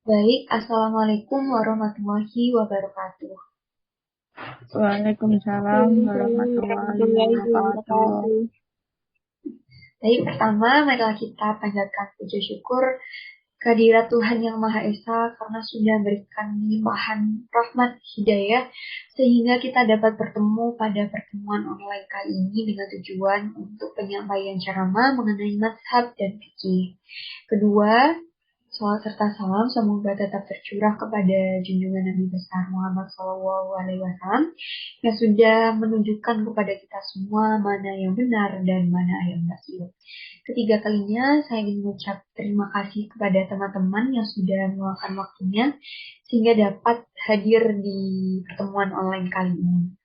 Baik, Assalamualaikum warahmatullahi wabarakatuh. Waalaikumsalam Waalaikumsalam warahmatullahi warahmatullahi wabarakatuh. wabarakatuh. Baik, pertama marilah kita panjatkan puji syukur kehadirat Tuhan Yang Maha Esa karena sudah berikan limpahan rahmat hidayah sehingga kita dapat bertemu pada pertemuan online kali ini dengan tujuan untuk penyampaian ceramah mengenai mazhab dan fikih. Kedua, salawat serta salam semoga tetap tercurah kepada junjungan Nabi besar Muhammad SAW yang sudah menunjukkan kepada kita semua mana yang benar dan mana yang batil. Ketiga kalinya saya ingin mengucap terima kasih kepada teman-teman yang sudah meluangkan waktunya sehingga dapat hadir di pertemuan online kali ini.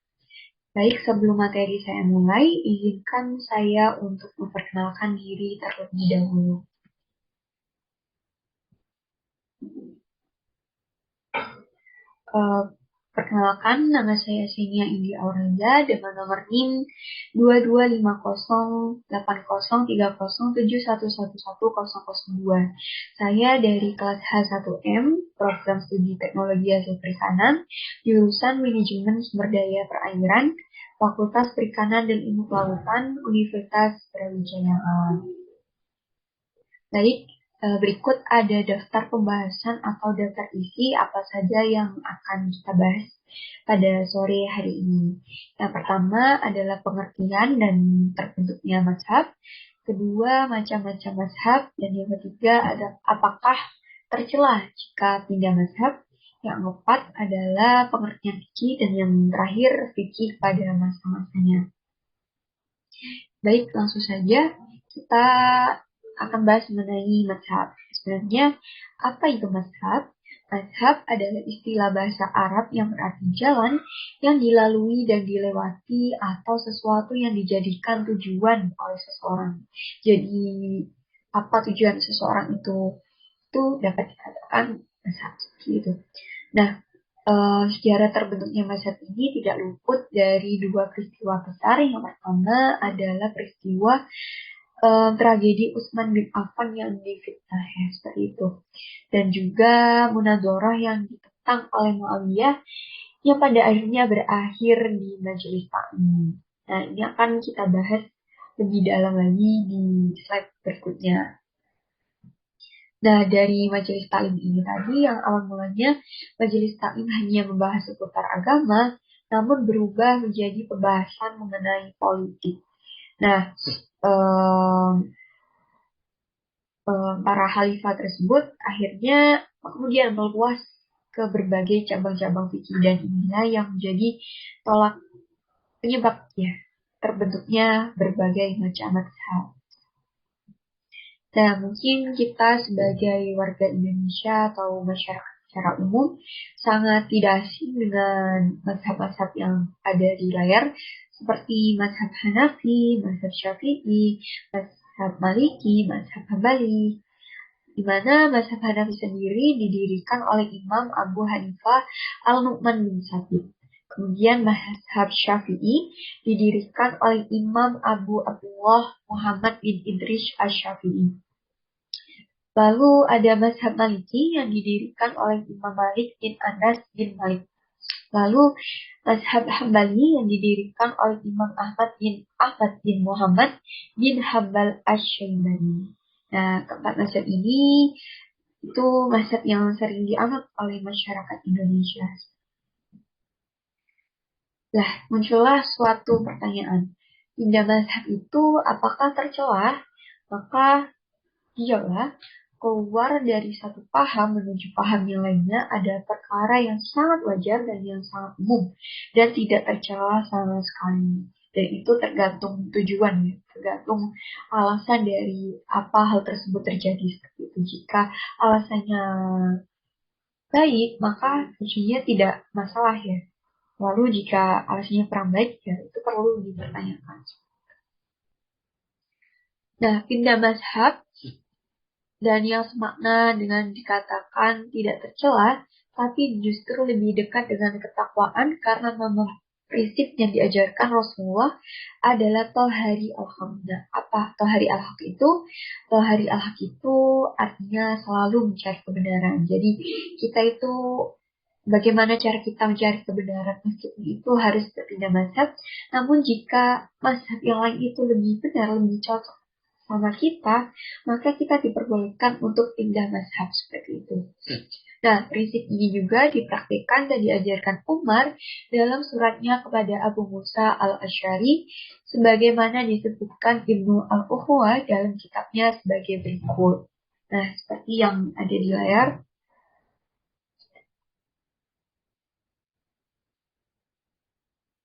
Baik, sebelum materi saya mulai, izinkan saya untuk memperkenalkan diri terlebih dahulu. Uh, Perkenalkan, nama saya Xenia Indi Aurelia dengan nomor NIM 2250803071111002. Saya dari kelas H1M, Program Studi Teknologi Hasil Perikanan, jurusan Manajemen Sumber Daya Perairan, Fakultas Perikanan dan Ilmu Kelautan, Universitas Brawijaya Alam. Baik, berikut ada daftar pembahasan atau daftar isi apa saja yang akan kita bahas pada sore hari ini. Yang pertama adalah pengertian dan terbentuknya mazhab. Kedua, macam-macam mazhab. Dan yang ketiga, ada apakah tercela jika pindah mazhab. Yang keempat adalah pengertian fikih. Dan yang terakhir, fikih pada masa-masanya. Baik, langsung saja kita akan bahas mengenai mazhab. Sebenarnya, apa itu mazhab? Mazhab adalah istilah bahasa Arab yang berarti jalan yang dilalui dan dilewati atau sesuatu yang dijadikan tujuan oleh seseorang. Jadi, apa tujuan seseorang itu dapat dikatakan mazhab seperti itu. Nah, sejarah terbentuknya mazhab ini tidak luput dari dua peristiwa besar. Yang pertama adalah peristiwa tragedi Utsman bin Affan yang difitnah ya, seperti itu. Dan juga munazarah yang ditentang oleh Muawiyah yang pada akhirnya berakhir di Majelis Ta'lim. Nah, ini akan kita bahas lebih dalam lagi di slide berikutnya. Nah, dari Majelis Ta'lim ini tadi yang awal mulanya Majelis Ta'lim hanya membahas seputar agama, namun berubah menjadi pembahasan mengenai politik. Nah, um, para khalifah tersebut akhirnya kemudian meluas ke berbagai cabang-cabang fikih dan inilah yang menjadi tolak penyebab ya terbentuknya berbagai macam mazhab. Nah, mungkin kita sebagai warga Indonesia atau masyarakat secara umum sangat tidak asing dengan mazhab-mazhab yang ada di layar seperti mazhab Hanafi, mazhab Syafi'i, mazhab Maliki, mazhab Hambali, di mana mazhab Hanafi sendiri didirikan oleh Imam Abu Hanifah Al-Nu'man bin Sabit. Kemudian mazhab Syafi'i didirikan oleh Imam Abu Abdullah Muhammad bin Idris Asy-Syafi'i. Lalu ada mazhab Maliki yang didirikan oleh Imam Malik bin Anas bin Malik. Lalu mazhab Hambali yang didirikan oleh Imam Ahmad bin Muhammad bin Hambal Asy-Syaibani. Nah, keempat mazhab ini itu mazhab yang sering dianut oleh masyarakat Indonesia. Nah, muncullah suatu pertanyaan. Pindah mazhab itu apakah tercela? Maka iyalah, keluar dari satu paham menuju paham yang lainnya ada perkara yang sangat wajar dan yang sangat umum dan tidak tercela sama sekali. Dan itu tergantung tujuan ya, tergantung alasan dari apa hal tersebut terjadi seperti itu. Jika alasannya baik, maka tentunya tidak masalah ya. Lalu jika alasannya kurang baik ya itu perlu dipertanyakan. Nah, pindah mazhab dan yang semakna dengan dikatakan tidak tercela, tapi justru lebih dekat dengan ketakwaan karena memang prinsip yang diajarkan Rasulullah adalah Tohari al-Haq. Apa Tohari al-Haq itu? Tohari al-Haq itu artinya selalu mencari kebenaran. Jadi kita itu bagaimana cara kita mencari kebenaran meskipun itu harus berpindah mazhab. Namun jika mazhab yang lain itu lebih benar, lebih cocok sama kita, maka kita diperbolehkan untuk pindah mazhab seperti itu. Nah, prinsip ini juga dipraktikkan dan diajarkan Umar dalam suratnya kepada Abu Musa al-Asy'ari sebagaimana disebutkan Ibnu al-Ukhwa dalam kitabnya sebagai berikut. Nah, seperti yang ada di layar.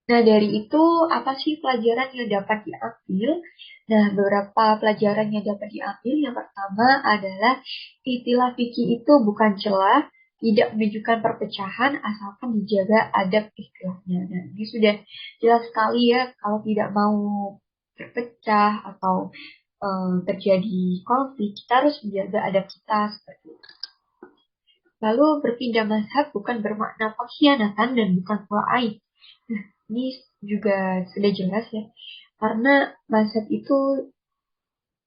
Nah, dari itu apa sih pelajaran yang dapat diambil? Nah, beberapa pelajaran yang dapat diambil. Yang pertama adalah istilah fikih itu bukan celah, tidak menunjukkan perpecahan asalkan dijaga adab istilahnya. Nah, ini sudah jelas sekali ya kalau tidak mau terpecah atau terjadi konflik, kita harus menjaga adab kita seperti itu. Lalu berpindah mazhab bukan bermakna pengkhianatan dan bukan pula aib. Nah, ini juga sudah jelas ya. Karena mazhab itu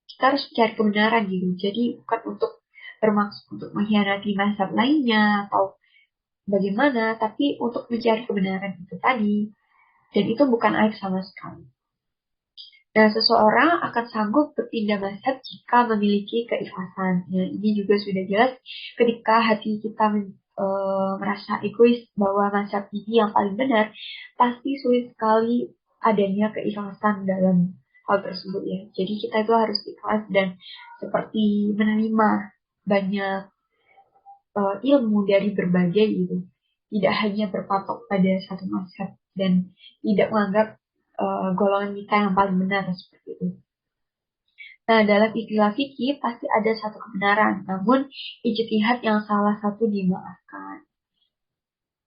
kita harus mencari kebenaran gitu. Jadi bukan untuk bermaksud untuk mengkhianati mazhab lainnya atau bagaimana, tapi untuk mencari kebenaran itu tadi. Dan itu bukan aib sama sekali. Nah, seseorang akan sanggup berpindah mazhab jika memiliki keikhlasan. Nah, ini juga sudah jelas ketika hati kita merasa egois bahwa mazhab ini yang paling benar, pasti sulit sekali adanya keikhlasan dalam hal tersebut ya. Jadi kita itu harus ikhlas dan seperti menerima banyak ilmu dari berbagai gitu. Tidak hanya berpatok pada satu mazhab dan tidak menganggap golongan kita yang paling benar seperti itu. Nah, dalam istilah fikih pasti ada satu kebenaran, namun ijtihad yang salah satu dimaafkan.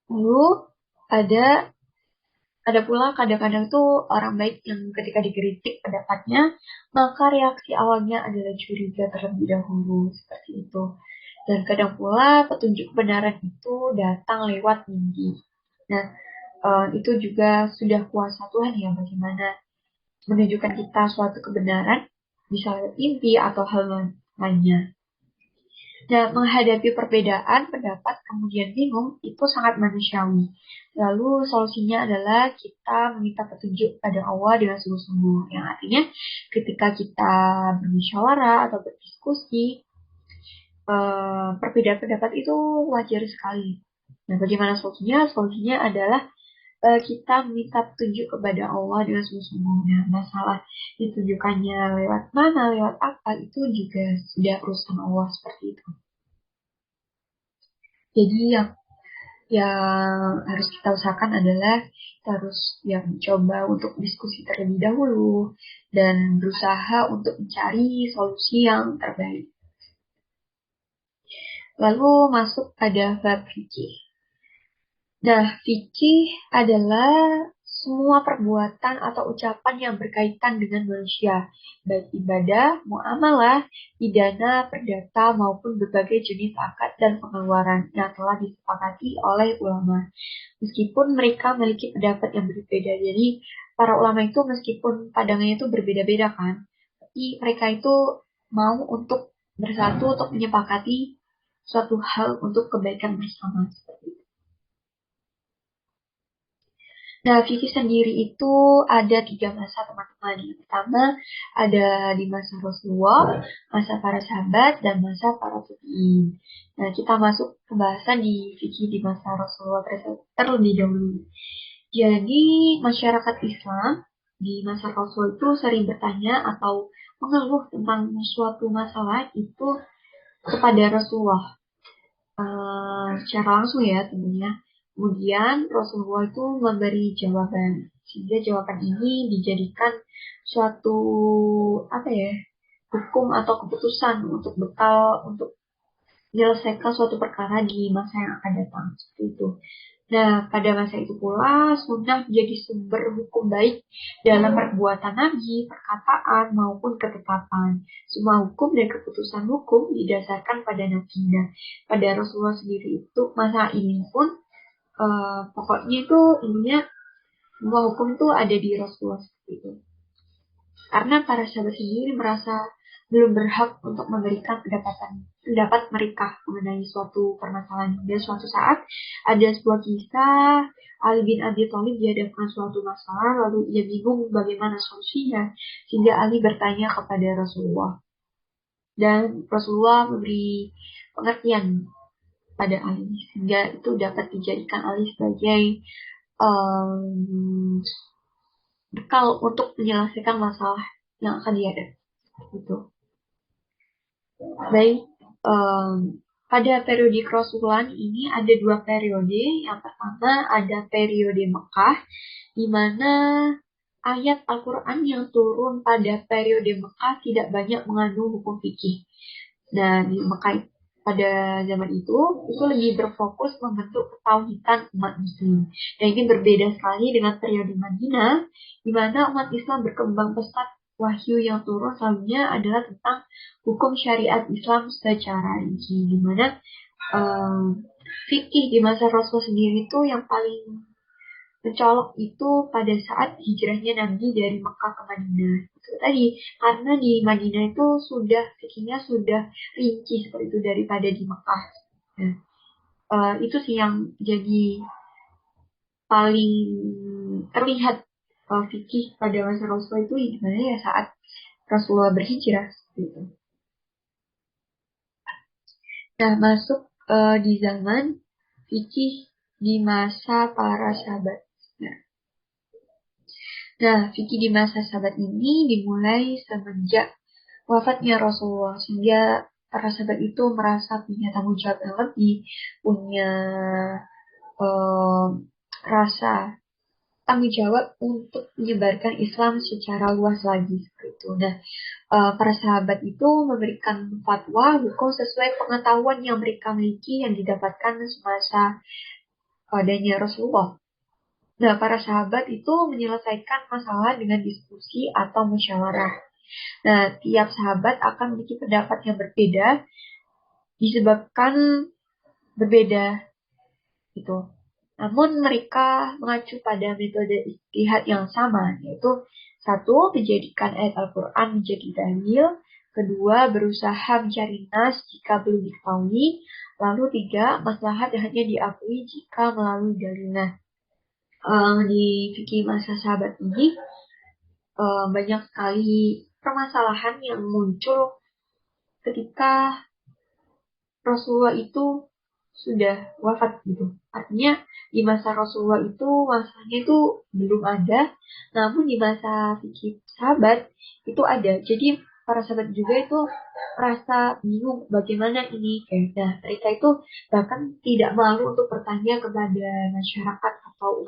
Lalu ada ada pula kadang-kadang tuh orang baik yang ketika dikritik pendapatnya, maka reaksi awalnya adalah curiga terlebih dahulu seperti itu. Dan kadang pula petunjuk kebenaran itu datang lewat mimpi. Nah, itu juga sudah kuasa Tuhan ya bagaimana menunjukkan kita suatu kebenaran bisa lewat mimpi atau hal lainnya. Nah, menghadapi perbedaan pendapat kemudian bingung itu sangat manusiawi. Lalu solusinya adalah kita meminta petunjuk pada Allah dengan sungguh-sungguh. Yang artinya ketika kita bermusyawarah atau berdiskusi, perbedaan pendapat itu wajar sekali. Nah, bagaimana solusinya? Solusinya adalah kita minta petunjuk kepada Allah dengan sungguh-sungguh. Nah, masalah ditunjukkannya lewat mana, lewat apa, itu juga sudah urusan Allah seperti itu. Jadi yang harus kita usahakan adalah kita harus yang coba untuk diskusi terlebih dahulu dan berusaha untuk mencari solusi yang terbaik. Lalu masuk pada bab fikih. Nah, fikih adalah semua perbuatan atau ucapan yang berkaitan dengan manusia, baik ibadah, muamalah, pidana, perdata, maupun berbagai jenis akad dan pengeluaran yang telah disepakati oleh ulama. Meskipun mereka memiliki pendapat yang berbeda, jadi para ulama itu meskipun pandangannya itu berbeda-beda kan, tapi mereka itu mau untuk bersatu untuk menyepakati suatu hal untuk kebaikan bersama. Nah, fikih sendiri itu ada 3 masa teman-teman. Yang pertama ada di masa Rasulullah, masa para sahabat, dan masa para tabi'in. Nah, kita masuk pembahasan di fikih di masa Rasulullah terlebih dahulu. Jadi, masyarakat Islam di masa Rasul itu sering bertanya atau mengeluh tentang suatu masalah itu kepada Rasulullah. Secara langsung ya tentunya. Kemudian Rasulullah itu memberi jawaban. Sehingga jawaban ini dijadikan suatu hukum atau keputusan untuk bekal untuk menyelesaikan suatu perkara di masa yang akan datang. Seperti itu. Nah, pada masa itu pula sunnah menjadi sumber hukum baik dalam perbuatan nabi, perkataan, maupun ketetapan. Semua hukum dan keputusan hukum didasarkan pada nabi. Nah, pada Rasulullah sendiri itu masa ini pun pokoknya itu intinya semua hukum itu ada di Rasulullah seperti itu. Karena para sahabat sendiri merasa belum berhak untuk memberikan pendapat mereka mengenai suatu permasalahan. Dan suatu saat ada sebuah kisah Ali bin Abi Thalib dihadapkan suatu masalah, lalu ia bingung bagaimana solusinya, sehingga Ali bertanya kepada Rasulullah. Dan Rasulullah memberi pengertian pada Ali, sehingga itu dapat dijadikan Ali sebagai um, bekal untuk menyelesaikan masalah yang akan dihadapi. Gitu. Baik, um, pada periode kerasulan ini ada dua periode. Yang pertama ada periode Mekah, di mana ayat Al-Quran yang turun pada periode Mekah tidak banyak mengandung hukum fikih. Dan di Mekah pada zaman itu lebih berfokus membentuk ketauhidan umat muslim. Dan ini berbeda sekali dengan periode Madinah, di mana umat Islam berkembang pesat. Wahyu yang turun selalunya adalah tentang hukum syariat Islam secara rinci, di mana fikih di masa Rasul sendiri itu yang paling mencolok itu pada saat hijrahnya Nabi dari Mekah ke Madinah. Itu tadi, karena di Madinah itu fikihnya sudah rinci seperti itu daripada di Mekah. Nah, itu sih yang jadi paling terlihat fikih pada masa Rasulullah itu gimana ya saat Rasulullah berhijrah gitu. Nah, masuk di zaman fikih di masa para sahabat. Nah, fikih di masa sahabat ini dimulai semenjak wafatnya Rasulullah, sehingga para sahabat itu merasa punya tanggung jawab yang lebih, punya rasa tanggung jawab untuk menyebarkan Islam secara luas lagi seperti itu. Nah, para sahabat itu memberikan fatwa hukum sesuai pengetahuan yang mereka miliki yang didapatkan semasa adanya Rasulullah. Nah, para sahabat itu menyelesaikan masalah dengan diskusi atau musyawarah. Nah, tiap sahabat akan memiliki pendapat yang berbeda disebabkan berbeda gitu. Namun mereka mengacu pada metode ijtihad yang sama, yaitu satu, menjadikan ayat Al-Quran menjadi dalil, kedua, berusaha mencari nas jika belum diketahui, lalu tiga, maslahat hanya diakui jika melalui dalil. Nah, di fikih masa sahabat ini banyak sekali permasalahan yang muncul ketika Rasulullah itu sudah wafat gitu. Artinya di masa Rasulullah itu masanya itu belum ada, namun di masa fikih sahabat itu ada. Jadi para sahabat juga itu merasa bingung bagaimana ini. Nah, mereka itu bahkan tidak malu untuk bertanya kepada masyarakat atau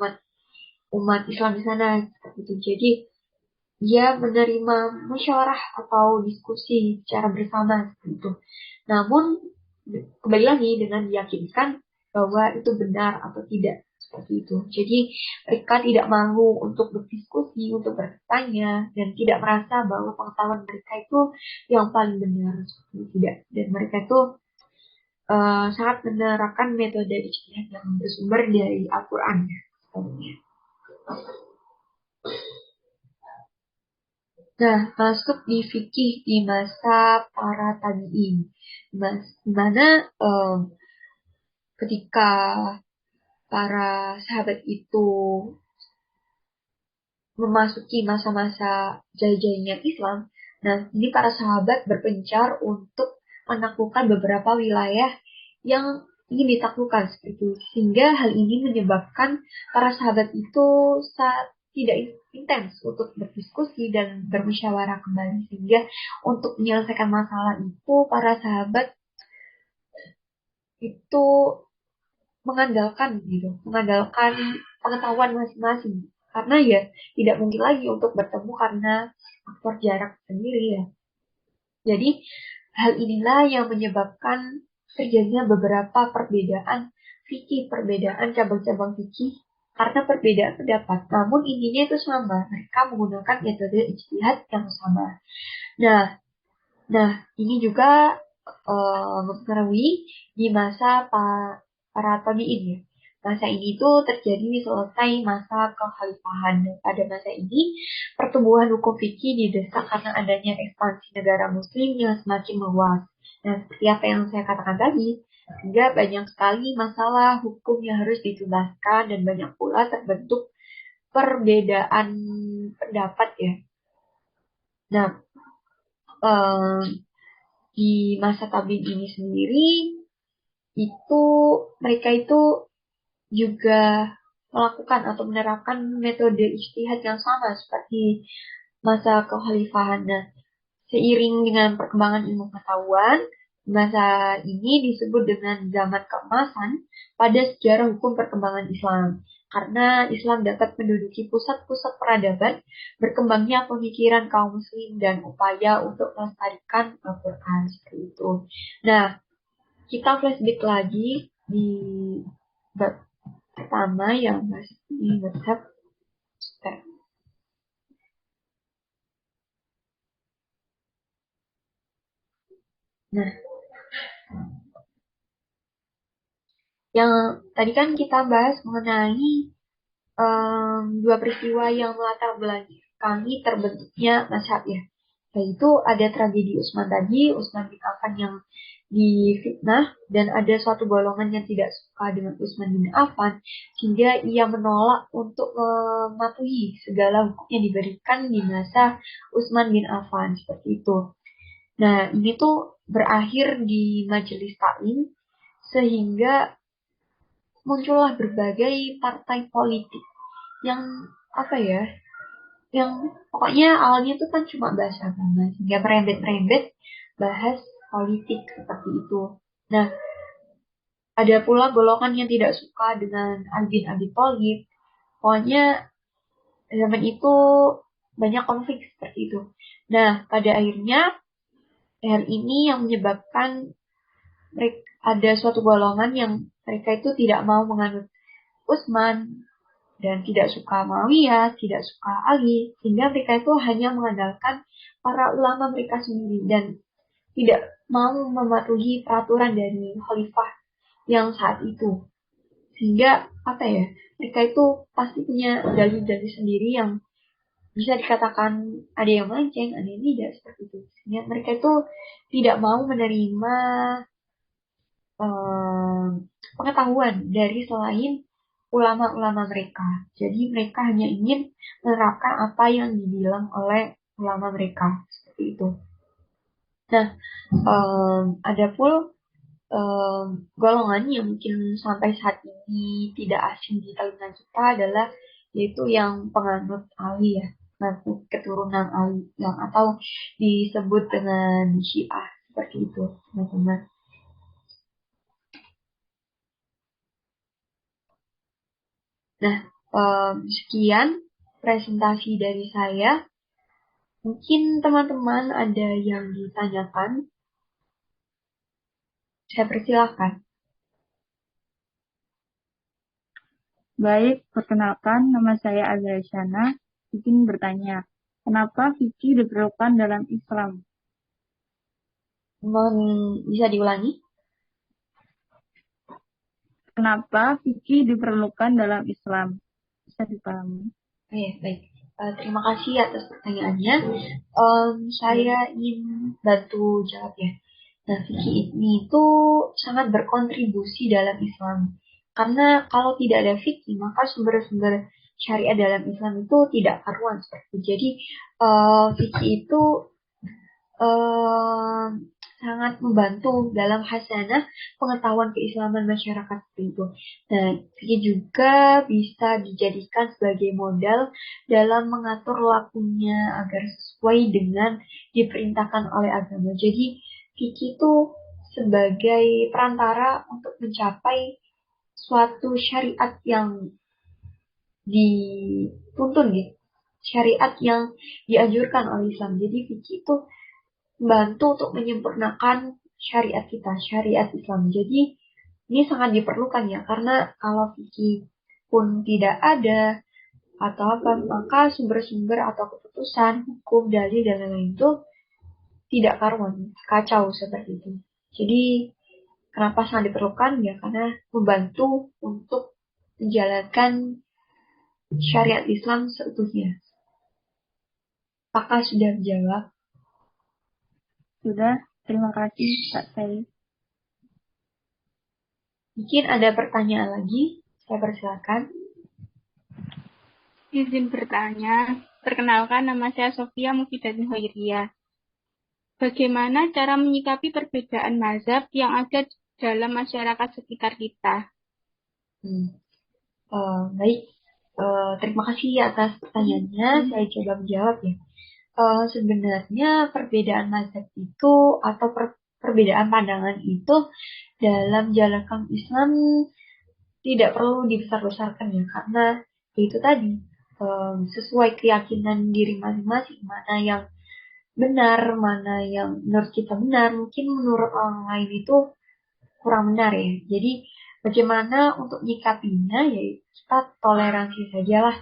umat Islam di sana seperti itu. Jadi dia menerima musyawarah atau diskusi secara bersama seperti itu. Namun kembali lagi dengan meyakinkan bahwa itu benar atau tidak seperti itu. Jadi mereka tidak malu untuk berdiskusi, untuk bertanya, dan tidak merasa bahwa pengetahuan mereka itu yang paling benar seperti itu. Tidak. Dan mereka itu sangat menerapkan metode ijtihad yang bersumber dari Al-Quran. Nah, masuk di fikih di masa para tabi'in, di mana ketika para sahabat itu memasuki masa-masa jaya-jayanya Islam, nah ini para sahabat berpencar untuk menaklukkan beberapa wilayah yang ingin ditaklukkan seperti itu. Sehingga hal ini menyebabkan para sahabat itu tidak intens untuk berdiskusi dan bermusyawarah kembali. Sehingga untuk menyelesaikan masalah itu para sahabat itu mengandalkan pengetahuan masing-masing. Karena ya tidak mungkin lagi untuk bertemu karena faktor jarak sendiri ya. Jadi hal inilah yang menyebabkan terjadinya beberapa perbedaan fikih, perbedaan cabang-cabang fikih karena perbedaan pendapat. Namun intinya itu sama, mereka menggunakan metode ijtihad yang sama. Nah, ini juga mempengaruhi di masa para tabi'in ya. masa ini tuh terjadi selesai masa kekhalifahan. Pada masa ini, pertumbuhan hukum fikih didesak karena adanya ekspansi negara muslim yang semakin meluas. Nah, seperti apa yang saya katakan tadi, sehingga banyak sekali masalah hukum yang harus dituntaskan dan banyak pula terbentuk perbedaan pendapat ya. Nah, eh, di masa tabi'in ini sendiri, itu mereka itu juga melakukan atau menerapkan metode ijtihad yang sama seperti masa kekhalifahan. Nah, seiring dengan perkembangan ilmu pengetahuan, masa ini disebut dengan zaman keemasan pada sejarah hukum perkembangan Islam. Karena Islam dapat menduduki pusat-pusat peradaban, berkembangnya pemikiran kaum muslim dan upaya untuk melestarikan Al-Quran seperti itu. Nah, kita flashback lagi di bab pertama yang masih di WhatsApp. Nah, yang tadi kan kita bahas mengenai dua peristiwa yang melatar belakangi terbentuknya mazhab ya. Yaitu ada tragedi Utsman tadi, Utsman bin Affan yang difitnah dan ada suatu golongan yang tidak suka dengan Utsman bin Affan sehingga ia menolak untuk mematuhi segala hukum yang diberikan di masa Utsman bin Affan seperti itu. Nah, ini tuh berakhir di majelis taklim sehingga muncullah berbagai partai politik yang apa ya, yang pokoknya awalnya itu kan cuma bahas agama sehingga merembet-merembet bahas politik seperti itu. Nah, ada pula golongan yang tidak suka dengan Ali bin Abi Thalib. Pokoknya zaman itu banyak konflik seperti itu. Nah, pada akhirnya hal ini yang menyebabkan mereka ada suatu golongan yang mereka itu tidak mau menganut Utsman dan tidak suka Muawiyah, tidak suka Ali, sehingga mereka itu hanya mengandalkan para ulama mereka sendiri dan tidak mau mematuhi peraturan dari khalifah yang saat itu. Sehingga apa ya, mereka itu pasti punya dalil-dalil sendiri yang bisa dikatakan ada yang melenceng, ada yang tidak seperti itu. Sehingga mereka itu tidak mau menerima eh, pengetahuan dari selain ulama-ulama mereka. Jadi mereka hanya ingin menerapkan apa yang dibilang oleh ulama mereka seperti itu. Nah, ada pun golongan yang mungkin sampai saat ini tidak asing di telinga kita adalah yaitu yang penganut Ali ya, penganut keturunan Ali yang atau disebut dengan Syiah seperti itu, teman-teman. Nah, sekian presentasi dari saya. Mungkin teman-teman ada yang ditanyakan. Saya persilahkan. Baik, perkenalkan nama saya Azra Shana. Izin bertanya, kenapa fikih diperlukan dalam Islam? Bisa diulangi? Kenapa fikih diperlukan dalam Islam? Bisa dipahami? Oke, baik. Terima kasih atas pertanyaannya. Saya ingin bantu jawab ya. Nah, fikih ini itu sangat berkontribusi dalam Islam. Karena kalau tidak ada fikih, maka sumber-sumber syariat dalam Islam itu tidak karuan seperti itu. Jadi, fikih itu eh, sangat membantu dalam hasanah pengetahuan keislaman masyarakat seperti itu. Nah, ini juga bisa dijadikan sebagai modal dalam mengatur lakunya agar sesuai dengan diperintahkan oleh agama. Jadi, fikih itu sebagai perantara untuk mencapai suatu syariat yang dituntun gitu. Syariat yang dianjurkan oleh Islam. Jadi fikih itu membantu untuk menyempurnakan syariat kita, syariat Islam. Jadi ini sangat diperlukan ya, karena kalau fikih pun tidak ada atau apa, maka sumber-sumber atau keputusan, hukum, dalil dan lain-lain itu tidak karuan, kacau seperti itu. Jadi kenapa sangat diperlukan ya, karena membantu untuk menjalankan syariat Islam seutuhnya. Apakah sudah menjawab? Sudah, terima kasih Kak Sai. Mungkin ada pertanyaan lagi, saya persilakan. Izin bertanya, perkenalkan nama saya Sofia Mufidatin Hoiria. Bagaimana cara menyikapi perbedaan mazhab yang ada dalam masyarakat sekitar kita? Baik, terima kasih atas pertanyaannya. Saya coba menjawab ya. Sebenarnya perbedaan mazhab itu atau perbedaan pandangan itu dalam jalankan Islam tidak perlu dibesar-besarkan ya, karena itu tadi sesuai keyakinan diri masing-masing, mana yang benar, mana yang menurut kita benar, mungkin menurut orang lain itu kurang benar ya. Jadi bagaimana untuk nyikapinya, ya kita toleransi sajalah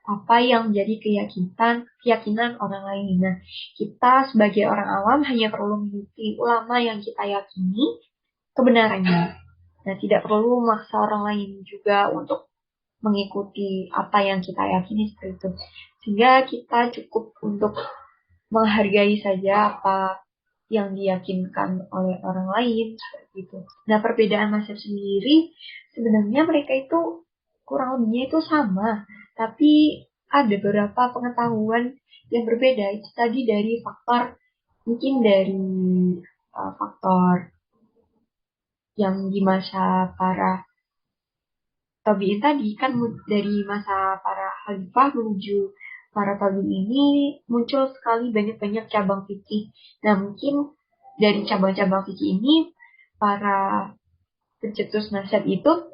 apa yang menjadi keyakinan orang lain. Nah, kita sebagai orang awam hanya perlu mengikuti ulama yang kita yakini kebenarannya. Nah, tidak perlu memaksa orang lain juga untuk mengikuti apa yang kita yakini seperti itu. Sehingga kita cukup untuk menghargai saja apa yang diyakinkan oleh orang lain seperti itu. Nah, perbedaan mazhab sendiri sebenarnya mereka itu kurang lebihnya itu sama, tapi ada beberapa pengetahuan yang berbeda. Itu tadi dari faktor, mungkin dari faktor yang di masa para tabi'in tadi, kan dari masa para khalifah menuju para tabi'in ini muncul sekali banyak-banyak cabang fikih. Nah, mungkin dari cabang-cabang fikih ini para pencetus mazhab itu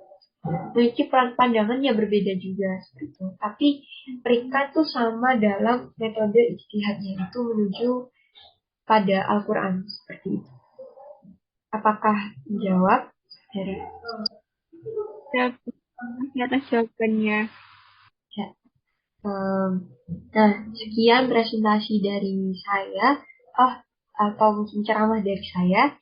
memiliki pandangan yang berbeda juga seperti itu. Tapi mereka tuh sama dalam metode ijtihadnya itu menuju pada Al-Quran seperti itu. Apakah menjawab? Atas jawabannya. Ya. Nah, sekian presentasi dari saya. Atau mungkin ceramah dari saya.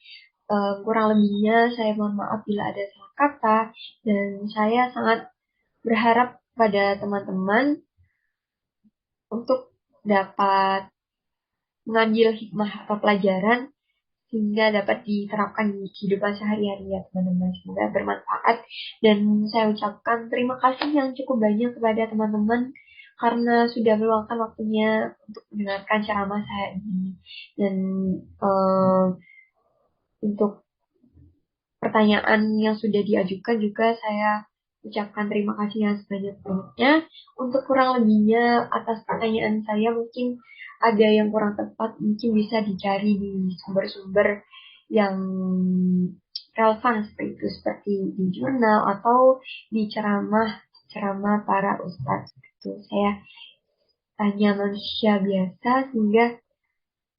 Kurang lebihnya saya mohon maaf bila ada salah kata, dan saya sangat berharap pada teman-teman untuk dapat mengambil hikmah atau pelajaran sehingga dapat diterapkan di kehidupan sehari-hari ya teman-teman. Semoga bermanfaat, dan saya ucapkan terima kasih yang cukup banyak kepada teman-teman karena sudah meluangkan waktunya untuk mendengarkan ceramah saya ini. Dan untuk pertanyaan yang sudah diajukan juga saya ucapkan terima kasih yang sebanyak-banyaknya. Untuk kurang lebihnya atas pertanyaan saya mungkin ada yang kurang tepat, mungkin bisa dicari di sumber-sumber yang relevan seperti itu, seperti di jurnal atau di ceramah para ustadz. Itu saya hanya manusia biasa, sehingga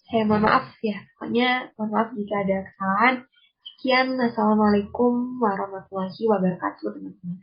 saya mohon maaf ya. Pokoknya mohon maaf jika ada kesalahan. Sekian, assalamualaikum warahmatullahi wabarakatuh teman-teman.